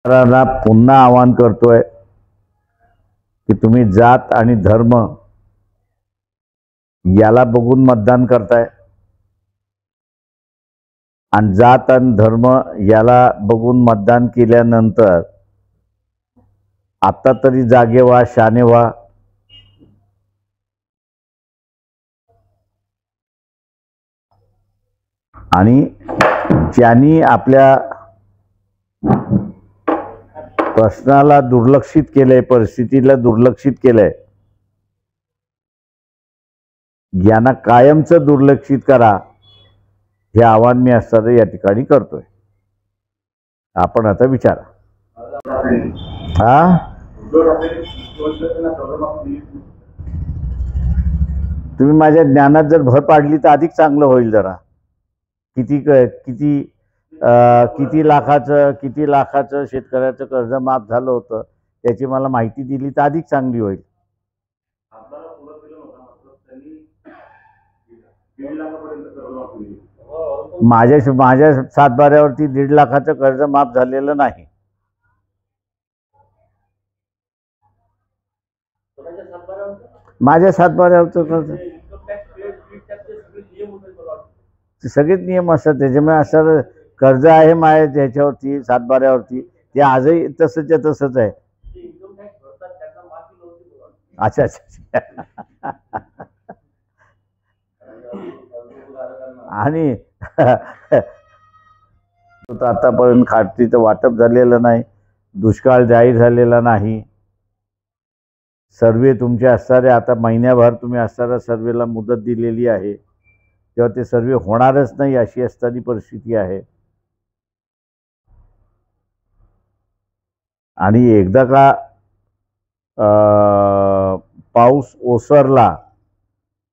मतदारांना पुन्हा आवाहन करतोय की तुम्ही जात आणि धर्म याला बघून मतदान करताय आणि जात आणि धर्म याला बघून मतदान केल्यानंतर आता तरी जागे व्हा, शाने व्हा. आणि ज्यांनी आपल्या प्रश्नाला दुर्लक्षित केलंय, परिस्थितीला दुर्लक्षित केलंय, यांना कायमचं दुर्लक्षित करा, हे आवाहन मी असताना या ठिकाणी करतोय. आपण आता विचारा. तुम्ही माझ्या ज्ञानात जर भर पाडली तर अधिक चांगलं होईल. जरा किती लाखाचं शेतकऱ्याचं कर्ज माफ झालं होतं त्याची मला माहिती दिली तर अधिक चांगली होईल. माझ्या सातबाऱ्यावरती 1.5 लाखाचं कर्ज माफ झालेलं नाही. माझ्या सातबाऱ्यावरचं कर्ज सगळेच नियम असतात त्याच्यामुळे असं कर्ज आहे माझ्या ह्याच्यावरती सातबाऱ्यावरती ते आजही तसंच आहे. अच्छा. आणि आतापर्यंत खात्रीचं वाटप झालेलं नाही, दुष्काळ जाहीर झालेला नाही. सर्वे तुमचे असणारे आता महिन्याभर तुम्ही असणाऱ्या सर्वेला मुदत दिलेली आहे, तेव्हा ते सर्वे होणारच नाही अशी असणारी परिस्थिती आहे. आणि एकदा का पाऊस ओसरला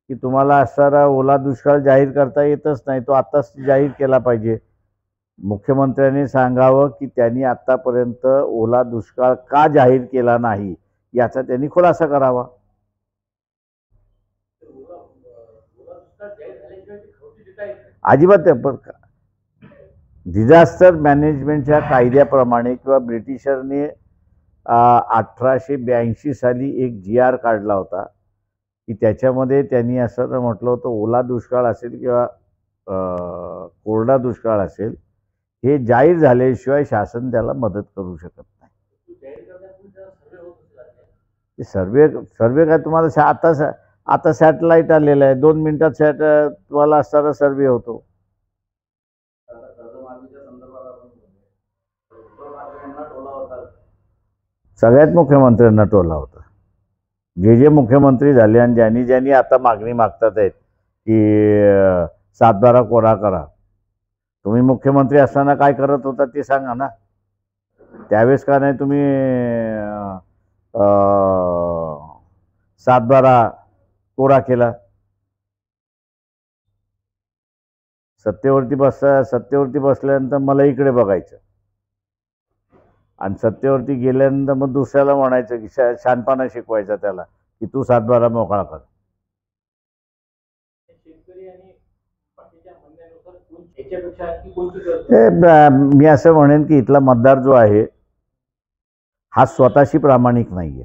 की तुम्हाला असणारा ओला दुष्काळ जाहीर करता येतच नाही, तो आत्ताच जाहीर केला पाहिजे. मुख्यमंत्र्यांनी सांगावं की त्यांनी आत्तापर्यंत ओला दुष्काळ का जाहीर केला नाही याचा त्यांनी खुलासा करावा. अजिबात. डिझास्टर मॅनेजमेंटच्या कायद्याप्रमाणे किंवा ब्रिटिशरने 1882 साली एक GR काढला होता की त्याच्यामध्ये त्यांनी असं म्हटलं होतं ओला दुष्काळ असेल किंवा कोरडा दुष्काळ असेल हे जाहीर झाल्याशिवाय शासन त्याला मदत करू शकत नाही. सर्वे काय तुम्हाला आता सॅटेलाइट आलेलं आहे, 2 मिनिटात तुम्हाला असणारा सर्वे होतो. सगळ्यात मुख्यमंत्र्यांना टोला होता. जे मुख्यमंत्री झाले आणि ज्यांनी आता मागणी मागतात आहेत की सातबारा कोरा करा, तुम्ही मुख्यमंत्री असताना काय करत होता ते सांगा ना. त्यावेळेस का नाही तुम्ही सातबारा कोरा केला? सत्तेवरती बसल्यानंतर मला इकडे बघायचं आणि सत्तेवरती गेल्यानंतर मग दुसऱ्याला म्हणायचं की शहाणपणा शिकवायचा त्याला की तू सातबारा मोकळा कर. मी असं म्हणेन की इथला मतदार जो आहे हा स्वतःशी प्रामाणिक नाहीये.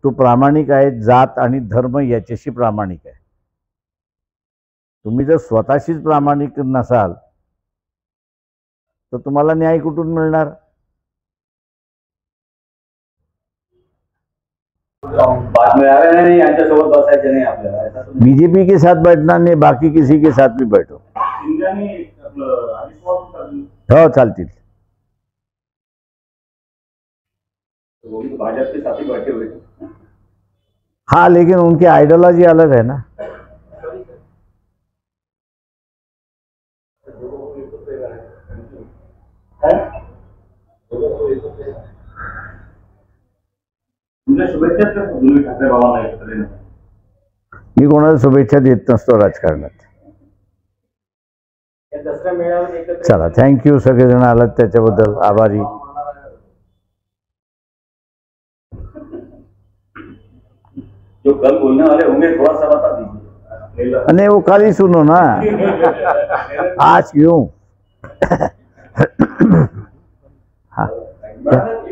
तो प्रामाणिक आहे जात आणि धर्म याच्याशी प्रामाणिक आहे. तुम्ही जर स्वतःशीच प्रामाणिक नसाल तर तुम्हाला न्याय कुठून मिळणार? बीजेपी के साथ बैठना नहीं, बाकी किसी के साथ भी बैठो. हो चालतील. हाँ लेकिन उनकी आइडियोलॉजी अलग है ना. मी कोणाला शुभेच्छा देत नसतो राजकारणात. चला थँक्यू सगळेजण आलात त्याच्याबद्दल आभारी. जो कल बोलने वाले होंगे थोड़ा सा बता दीजिए. नहीं वो कल ही सुनो ना, आज क्यों. हा बराबर